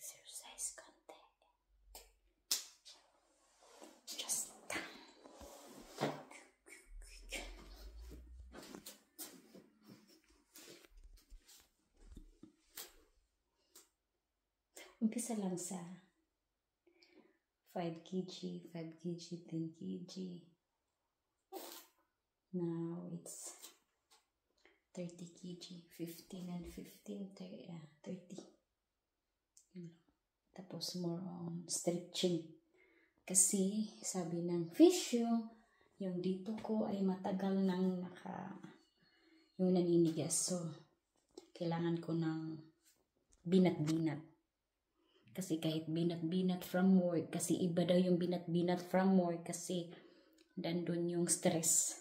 Exercise konti. Just umpisa lang sa 5 kg, 5 kg, 10 kg. Now it's 30 kg, 15 and 15, 30. Yun lang. Tapos more on stretching. Kasi sabi ng physio, yung dito ko ay matagal nang yung naninigas. So, kailangan ko ng binat-binat. Kasi kahit binat-binat from work, kasi iba daw yung binat-binat from work kasi dandun yung stress.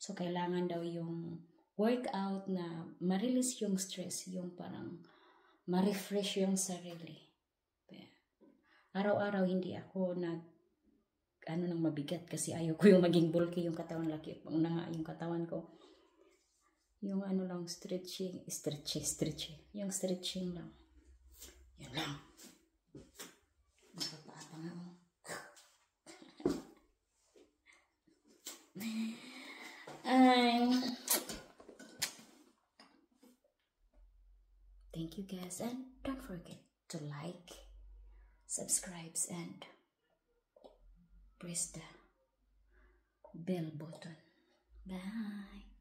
So, kailangan daw yung workout na ma-release yung stress, yung parang ma-refresh yung sarili. Araw-araw hindi ako nang mabigat kasi ayaw ko yung maging bulky yung katawan, laki yung katawan ko. Yung lang, stretching. Yung stretching lang. Yan lang. Nakapata nga ako. Thank you guys, and don't forget to like, subscribe, and press the bell button. Bye.